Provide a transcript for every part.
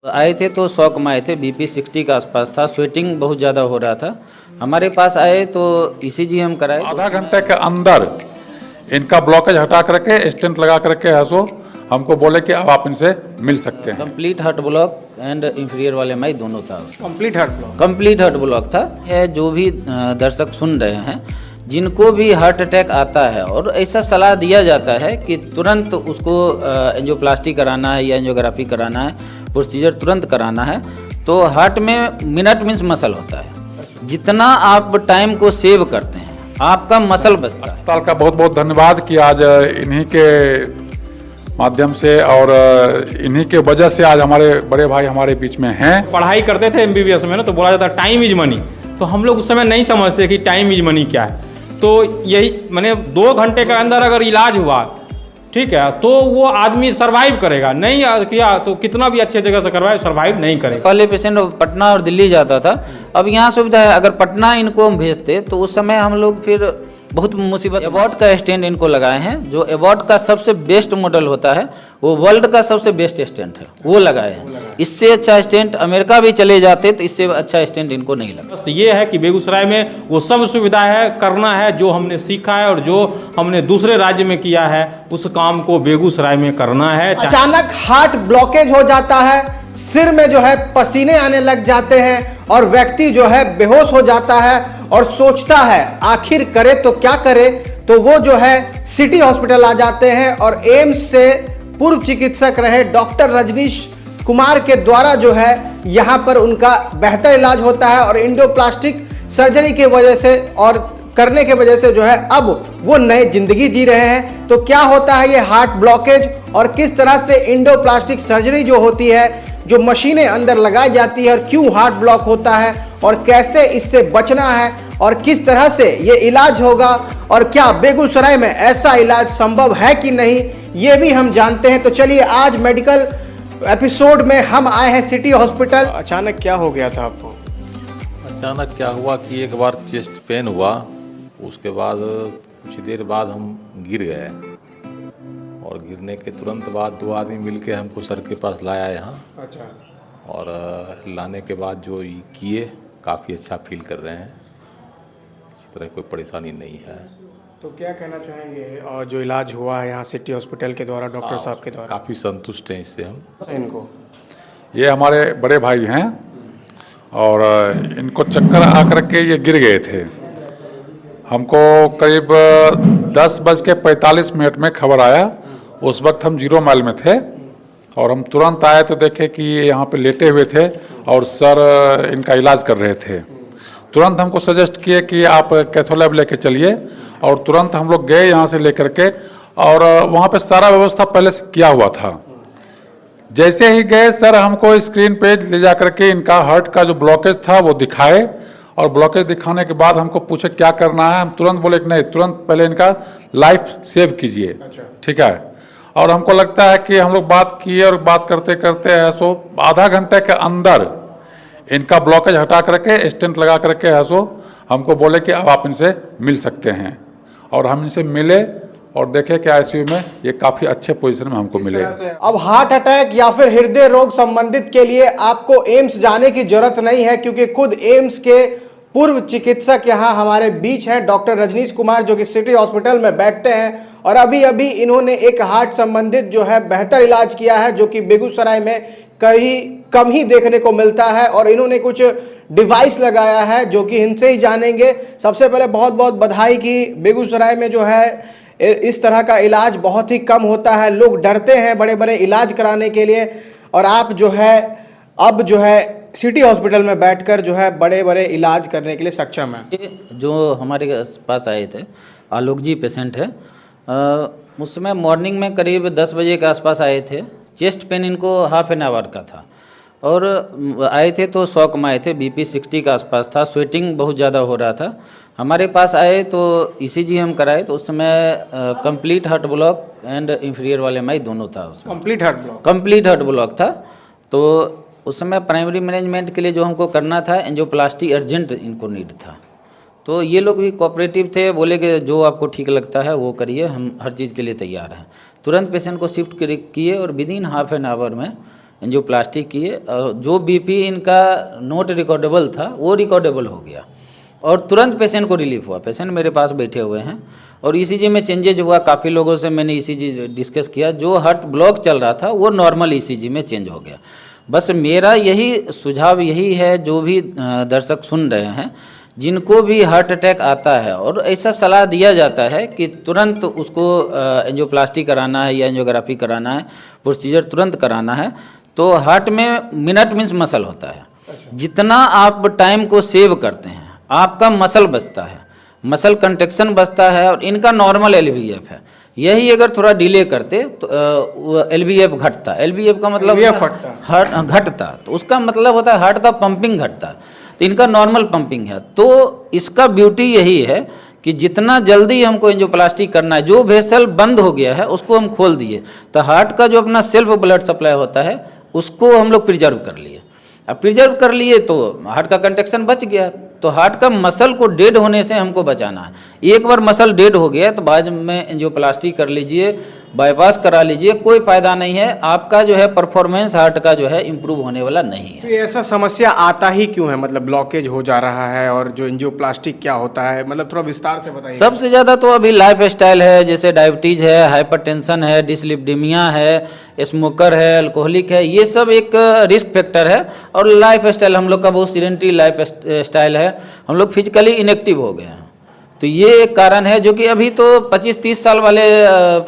आए थे तो शौक में आए थे, बीपी 60 के आसपास था, स्वेटिंग बहुत ज़्यादा हो रहा था। हमारे पास आए तो ईसीजी हम कराए। आधा घंटे के अंदर इनका ब्लॉकेज हटा करके स्टेंट लगा करके हंसो हमको बोले कि अब आप इनसे मिल सकते हैं। Complete heart block and inferior वाले माई दोनों था। Complete heart block, complete heart block था। है जो भी दर्शक सुन रहे हैं, जिनको भी हार्ट अटैक आता है और ऐसा सलाह दिया जाता है कि तुरंत उसको एंजियोप्लास्टी कराना है या एंजियोग्राफी कराना है, प्रोसीजर तुरंत कराना है। तो हार्ट में मिनट मीन्स मसल होता है, जितना आप टाइम को सेव करते हैं आपका मसल बचता है। अस्पताल का बहुत बहुत धन्यवाद कि आज इन्हीं के माध्यम से और इन्हीं के वजह से आज हमारे बड़े भाई हमारे बीच में हैं। पढ़ाई करते थे एमबीबीएस में ना, तो बोला जाता है टाइम इज मनी। तो हम लोग उस समय नहीं समझते कि टाइम इज मनी क्या है। तो यही मैंने 2 घंटे के अंदर अगर इलाज हुआ, ठीक है, तो वो आदमी सरवाइव करेगा। नहीं किया तो कितना भी अच्छे जगह से करवाए, सरवाइव नहीं करेगा। पहले पेशेंट पटना और दिल्ली जाता था, अब यहाँ सुविधा है। अगर पटना इनको हम भेजते तो उस समय हम लोग फिर बहुत मुसीबत। एबॉट का स्टेंट इनको लगाए हैं, जो एबॉट का सबसे बेस्ट मॉडल होता है, वो वर्ल्ड का सबसे बेस्ट स्टेंट है, वो लगाए हैं। इससे अच्छा स्टेंट अमेरिका भी चले जाते तो इससे अच्छा स्टेंट इनको नहीं लगा। बस ये है कि बेगूसराय में वो सब सुविधा है, करना है जो हमने सीखा है और जो हमने दूसरे राज्य में किया है उस काम को बेगूसराय में करना है। अचानक हार्ट ब्लॉकेज हो जाता है, सिर में जो है पसीने आने लग जाते हैं और व्यक्ति जो है बेहोश हो जाता है और सोचता है आखिर करे तो क्या करे। तो वो जो है सिटी हॉस्पिटल आ जाते हैं और एम्स से पूर्व चिकित्सक रहे डॉक्टर रजनीश कुमार के द्वारा जो है यहाँ पर उनका बेहतर इलाज होता है और इंडोप्लास्टिक सर्जरी के वजह से और करने के वजह से जो है अब वो नए जिंदगी जी रहे हैं। तो क्या होता है ये हार्ट ब्लॉकेज और किस तरह से इंडोप्लास्टिक सर्जरी जो होती है, जो मशीनें अंदर लगाई जाती है, और क्यों हार्ट ब्लॉक होता है और कैसे इससे बचना है और किस तरह से ये इलाज होगा और क्या बेगूसराय में ऐसा इलाज संभव है कि नहीं, ये भी हम जानते हैं। तो चलिए आज मेडिकल एपिसोड में हम आए हैं सिटी हॉस्पिटल। अचानक क्या हो गया था आपको? अचानक क्या हुआ कि एक बार चेस्ट पेन हुआ, उसके बाद कुछ देर बाद हम गिर गए और गिरने के तुरंत बाद 2 आदमी मिलके हमको सर के पास लाया यहाँ। अच्छा। और लाने के बाद जो किए काफ़ी अच्छा फील कर रहे हैं, किसी तरह कोई परेशानी नहीं है। तो क्या कहना चाहेंगे और जो इलाज हुआ है यहाँ सिटी हॉस्पिटल के द्वारा, डॉक्टर साहब के द्वारा? काफ़ी संतुष्ट हैं इससे हम। इनको ये हमारे बड़े भाई हैं और इनको चक्कर आकर के ये गिर गए थे। हमको करीब 10:45 में खबर आया। उस वक्त हम 0 माइल में थे और हम तुरंत आए तो देखे कि ये यहाँ पे लेटे हुए थे और सर इनका इलाज कर रहे थे। तुरंत हमको सजेस्ट किए कि आप कैथोलैब लेके चलिए और तुरंत हम लोग गए यहाँ से लेकर के और वहाँ पे सारा व्यवस्था पहले से किया हुआ था। जैसे ही गए सर हमको स्क्रीन पे ले जा करके इनका हार्ट का जो ब्लॉकेज था वो दिखाए और ब्लॉकेज दिखाने के बाद हमको पूछे क्या करना है। हम तुरंत बोले कि नहीं, तुरंत पहले इनका लाइफ सेव कीजिए। ठीक है। और हमको लगता है कि हम लोग बात किए और बात करते करते ऐसो आधा घंटे के अंदर इनका ब्लॉकेज हटा करके स्टेंट लगा करके ऐसो हमको बोले कि अब आप इनसे मिल सकते हैं। और हम इनसे मिले और देखे कि आईसीयू में ये काफ़ी अच्छे पोजीशन में हमको मिले। अब हार्ट अटैक या फिर हृदय रोग संबंधित के लिए आपको एम्स जाने की जरूरत नहीं है, क्योंकि खुद एम्स के पूर्व चिकित्सक यहाँ हमारे बीच हैं डॉक्टर रजनीश कुमार, जो कि सिटी हॉस्पिटल में बैठते हैं और अभी अभी इन्होंने एक हार्ट संबंधित जो है बेहतर इलाज किया है, जो कि बेगूसराय में कहीं कम ही देखने को मिलता है। और इन्होंने कुछ डिवाइस लगाया है जो कि इनसे ही जानेंगे। सबसे पहले बहुत बहुत बधाई कि बेगूसराय में जो है इस तरह का इलाज बहुत ही कम होता है, लोग डरते हैं बड़े बड़े इलाज कराने के लिए, और आप जो है अब जो है सिटी हॉस्पिटल में बैठकर जो है बड़े बड़े इलाज करने के लिए सक्षम है। जो हमारे पास आए थे आलोक जी पेशेंट है, उस समय मॉर्निंग में करीब 10 बजे के आसपास आए थे। चेस्ट पेन इनको हाफ एन आवर का था और आए थे तो शौक में आए थे, बीपी 60 के आसपास था, स्वेटिंग बहुत ज़्यादा हो रहा था। हमारे पास आए तो ईसीजी हम कराए तो उस समय complete heart block and inferior वाले माई दोनों था। उसमें complete heart block, complete heart block था। तो उस समय प्राइमरी मैनेजमेंट के लिए जो हमको करना था, एंजियोप्लास्टी अर्जेंट इनको नीड था। तो ये लोग भी कोऑपरेटिव थे, बोले कि जो आपको ठीक लगता है वो करिए, हम हर चीज़ के लिए तैयार हैं। तुरंत पेशेंट को शिफ्ट किए और विदिन हाफ एन आवर में एंजियोप्लास्टी किए, जो बीपी इनका नॉट रिकॉर्डेबल था वो रिकॉर्डेबल हो गया और तुरंत पेशेंट को रिलीफ हुआ। पेशेंट मेरे पास बैठे हुए हैं और ईसीजी में चेंजेज हुआ। काफ़ी लोगों से मैंने ईसीजी डिस्कस किया, जो हार्ट ब्लॉक चल रहा था वो नॉर्मल ईसीजी में चेंज हो गया। बस मेरा यही सुझाव यही है, जो भी दर्शक सुन रहे हैं, जिनको भी हार्ट अटैक आता है और ऐसा सलाह दिया जाता है कि तुरंत उसको एंजियोप्लास्टी कराना है या एंजियोग्राफी कराना है, प्रोसीजर तुरंत कराना है, तो हार्ट में मिनट मीन्स मसल होता है। जितना आप टाइम को सेव करते हैं आपका मसल बचता है, मसल कंट्रैक्शन बचता है और इनका नॉर्मल एलवीएफ है। यही अगर थोड़ा डिले करते तो एलवीएफ घटता। एलवीएफ का मतलब हार्ट घटता, तो उसका मतलब होता है हार्ट का पंपिंग घटता, तो इनका नॉर्मल पंपिंग है। तो इसका ब्यूटी यही है कि जितना जल्दी हमको एंजियोप्लास्टी करना है, जो वेसल बंद हो गया है उसको हम खोल दिए, तो हार्ट का जो अपना सेल्फ ब्लड सप्लाई होता है उसको हम लोग प्रिजर्व कर लिए। अब प्रिजर्व कर लिए तो हार्ट का कंट्रैक्शन बच गया। तो हार्ट का मसल को डेड होने से हमको बचाना है। एक बार मसल डेड हो गया तो बाद में एंजियोप्लास्टी कर लीजिए, बाईपास करा लीजिए, कोई फ़ायदा नहीं है। आपका जो है परफॉर्मेंस हार्ट का जो है इम्प्रूव होने वाला नहीं है। तो ये ऐसा समस्या आता ही क्यों है, मतलब ब्लॉकेज हो जा रहा है, और जो एंजियोप्लास्टी क्या होता है, मतलब थोड़ा विस्तार से बताइए। सबसे ज़्यादा तो अभी लाइफ स्टाइल है, जैसे डायबिटीज़ है, हाइपरटेंशन है, डिसलिपिडीमिया है, स्मोकर है, अल्कोहलिक है, ये सब एक रिस्क फैक्टर है। और लाइफ स्टाइल हम लोग का बहुत सीडेंटरी लाइफ स्टाइल है, हम लोग फिजिकली इनएक्टिव हो गए हैं। तो ये एक कारण है, जो कि अभी तो 25-30 साल वाले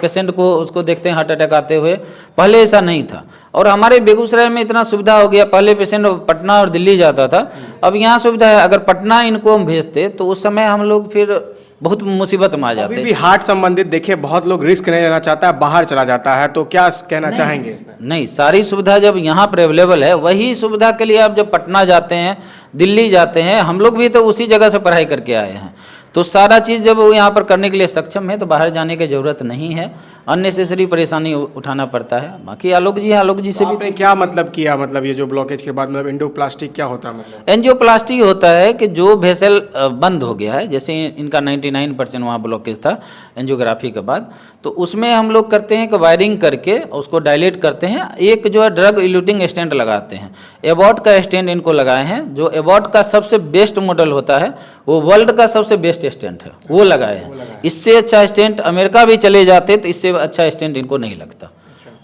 पेशेंट को उसको देखते हैं हार्ट अटैक आते हुए, पहले ऐसा नहीं था। और हमारे बेगूसराय में इतना सुविधा हो गया, पहले पेशेंट पटना और दिल्ली जाता था, अब यहाँ सुविधा है। अगर पटना इनको हम भेजते तो उस समय हम लोग फिर बहुत मुसीबत में आ जाते। अभी भी हार्ट संबंधित देखिए बहुत लोग रिस्क नहीं लेना चाहता है, बाहर चला जाता है, तो क्या कहना चाहेंगे? नहीं, सारी सुविधा जब यहाँ पर अवेलेबल है, वही सुविधा के लिए आप जब पटना जाते हैं, दिल्ली जाते हैं, हम लोग भी तो उसी जगह से पढ़ाई करके आए हैं, तो सारा चीज़ जब वो यहाँ पर करने के लिए सक्षम है तो बाहर जाने की ज़रूरत नहीं है, अननेसेसरी परेशानी उठाना पड़ता है। बाकी आलोक जी से आपने क्या मतलब किया, मतलब ये जो ब्लॉकेज के बाद मतलब एंजियोप्लास्टी क्या होता है? मतलब एंजियोप्लास्टी होता है कि जो वेसल बंद हो गया है, जैसे इनका 99% वहाँ ब्लॉकेज था एंजियोग्राफी के बाद, तो उसमें हम लोग करते हैं कि वायरिंग करके उसको डायलेट करते हैं। एक जो है ड्रग इल्यूटिंग स्टेंट लगाते हैं, एबॉट का स्टेंट इनको लगाए हैं, जो एबॉट का सबसे बेस्ट मॉडल होता है, वो वर्ल्ड का सबसे बेस्ट स्टेंट है, वो लगाए हैं। इससे अच्छा स्टेंट अमेरिका भी चले जाते तो इससे अच्छा स्टेंट इनको नहीं लगता।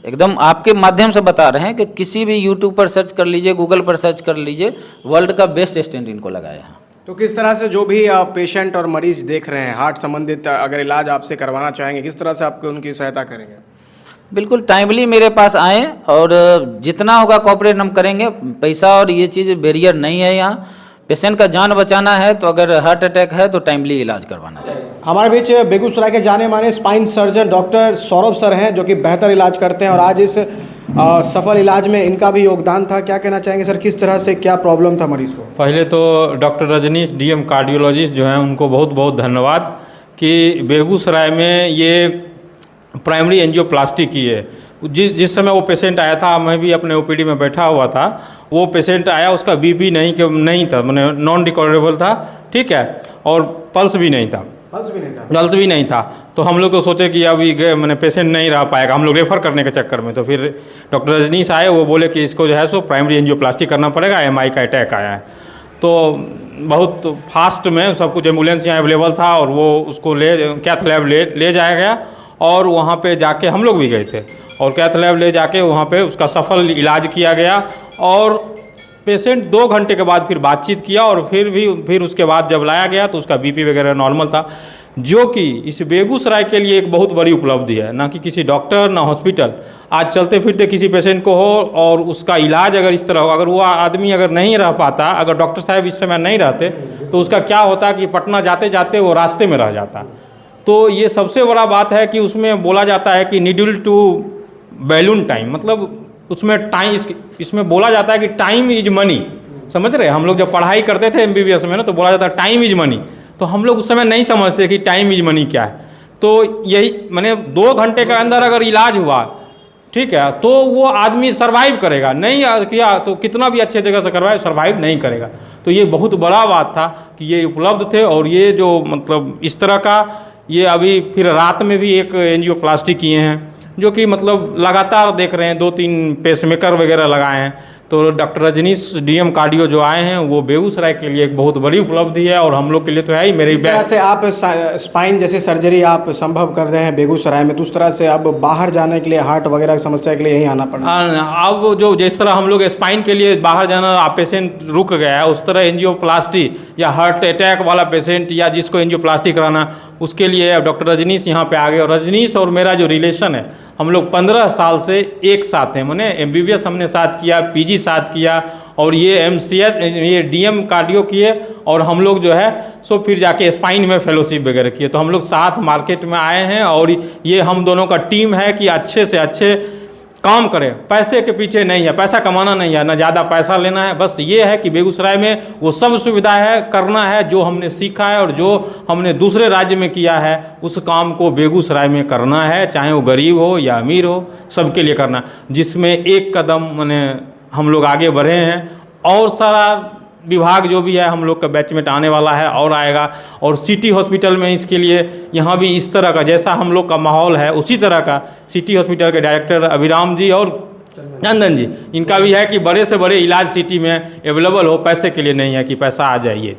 एकदम आपके माध्यम से बता रहे हैं कि किसी भी यूट्यूब पर सर्च कर लीजिए, गूगल पर सर्च कर लीजिए, वर्ल्ड का बेस्ट स्टेंट इनको लगाया है। तो किस तरह से जो भी पेशेंट और मरीज देख रहे हैं हार्ट संबंधित अगर इलाज आपसे करवाना चाहेंगे, किस तरह से आपको उनकी सहायता करेंगे? बिल्कुल टाइमली मेरे पास आएँ और जितना होगा कोऑपरेट हम करेंगे। पैसा और ये चीज़ बैरियर नहीं है यहाँ। पेशेंट का जान बचाना है तो अगर हार्ट अटैक है तो टाइमली इलाज करवाना चाहिए। हमारे बीच बेगूसराय के जाने माने spine surgeon doctor Saurabh sir हैं, जो कि बेहतर इलाज करते हैं, और आज इस सफल इलाज में इनका भी योगदान था। क्या कहना चाहेंगे सर, किस तरह से क्या प्रॉब्लम था मरीज को? पहले तो डॉक्टर रजनीश डीएम कार्डियोलॉजिस्ट जो हैं उनको बहुत बहुत धन्यवाद कि बेगूसराय में ये प्राइमरी एंजियोप्लास्टी की है। जिस समय वो पेशेंट आया था, मैं भी अपने ओपीडी में बैठा हुआ था, वो पेशेंट आया, उसका बीपी नहीं था, मैंने नॉन रिकॉर्डेबल था, ठीक है, और पल्स भी नहीं था। पल्स भी नहीं था तो हम लोग तो सोचे कि अभी मैंने पेशेंट नहीं रह पाएगा, हम लोग रेफ़र करने के चक्कर में। तो फिर डॉक्टर रजनीश आए, वो बोले कि इसको जो है सो प्राइमरी एंजियोप्लास्टी करना पड़ेगा, एमआई का अटैक आया है। तो बहुत फास्ट में सब कुछ एम्बुलेंस यहाँ अवेलेबल था और वो उसको कैथ लैब ले जाया गया, और वहाँ पे जाके हम लोग भी गए थे, और कैथ लैब ले जाके वहाँ पे उसका सफल इलाज किया गया। और पेशेंट 2 घंटे के बाद फिर बातचीत किया, और फिर उसके बाद जब लाया गया तो उसका बीपी वगैरह नॉर्मल था, जो कि इस बेगूसराय के लिए एक बहुत बड़ी उपलब्धि है। ना कि किसी डॉक्टर ना हॉस्पिटल, आज चलते फिरते किसी पेशेंट को हो और उसका इलाज अगर इस तरह हो, अगर वो आदमी अगर नहीं रह पाता, अगर डॉक्टर साहब इस समय नहीं रहते तो उसका क्या होता कि पटना जाते जाते वो रास्ते में रह जाता। तो ये सबसे बड़ा बात है कि उसमें बोला जाता है कि नीडल टू बैलून टाइम, मतलब उसमें टाइम, इसमें बोला जाता है कि टाइम इज मनी। समझ रहे, हम लोग जब पढ़ाई करते थे एमबीबीएस में ना, तो बोला जाता है टाइम इज मनी, तो हम लोग उस समय नहीं समझते कि टाइम इज मनी क्या है। तो यही मैंने 2 घंटे के अंदर अगर इलाज हुआ, ठीक है, तो वो आदमी सर्वाइव करेगा। नहीं किया तो कितना भी अच्छे जगह से करवाए, सर्वाइव नहीं करेगा। तो ये बहुत बड़ा बात था कि ये उपलब्ध थे, और ये जो मतलब इस तरह का, ये अभी फिर रात में भी एक एंजियोप्लास्टी किए हैं, जो कि मतलब लगातार देख रहे हैं, 2-3 पेसमेकर वगैरह लगाए हैं। तो डॉक्टर रजनीश डीएम कार्डियो जो आए हैं वो बेगूसराय के लिए एक बहुत बड़ी उपलब्धि है, और हम लोग के लिए तो है ही। मेरी इस तरह से आप स्पाइन जैसे सर्जरी आप संभव कर रहे हैं बेगूसराय में, तो उस तरह से अब बाहर जाने के लिए, हार्ट वगैरह की समस्या के लिए यहीं आना पड़ा। अब जो जिस तरह हम लोग स्पाइन के लिए बाहर जाना, पेशेंट रुक गया है, उस तरह एंजियोप्लास्टी या हार्ट अटैक वाला पेशेंट या जिसको एंजियोप्लास्टी कराना, उसके लिए डॉक्टर रजनीश यहाँ पे आ गए। और रजनीश और मेरा जो रिलेशन है, हम लोग 15 साल से एक साथ हैं। मैंने MBBS हमने साथ किया, PG साथ किया, और ये MCS ये DM कार्डियो किए, और हम लोग जो है सो फिर जाके स्पाइन में फेलोशिप वगैरह किए। तो हम लोग साथ मार्केट में आए हैं, और ये हम दोनों का टीम है कि अच्छे से अच्छे काम करें। पैसे के पीछे नहीं है, पैसा कमाना नहीं है, ना ज़्यादा पैसा लेना है। बस ये है कि बेगूसराय में वो सब सुविधा है, करना है जो हमने सीखा है, और जो हमने दूसरे राज्य में किया है उस काम को बेगूसराय में करना है, चाहे वो गरीब हो या अमीर हो, सबके लिए करना। जिसमें एक कदम मैंने हम लोग आगे बढ़े हैं, और सारा विभाग जो भी है हम लोग का बैचमेट आने वाला है और आएगा। और सिटी हॉस्पिटल में इसके लिए यहाँ भी इस तरह का जैसा हम लोग का माहौल है उसी तरह का सिटी हॉस्पिटल के डायरेक्टर अभिराम जी और चंदन जी, इनका भी है कि बड़े से बड़े इलाज सिटी में अवेलेबल हो, पैसे के लिए नहीं है कि पैसा आ जाइए।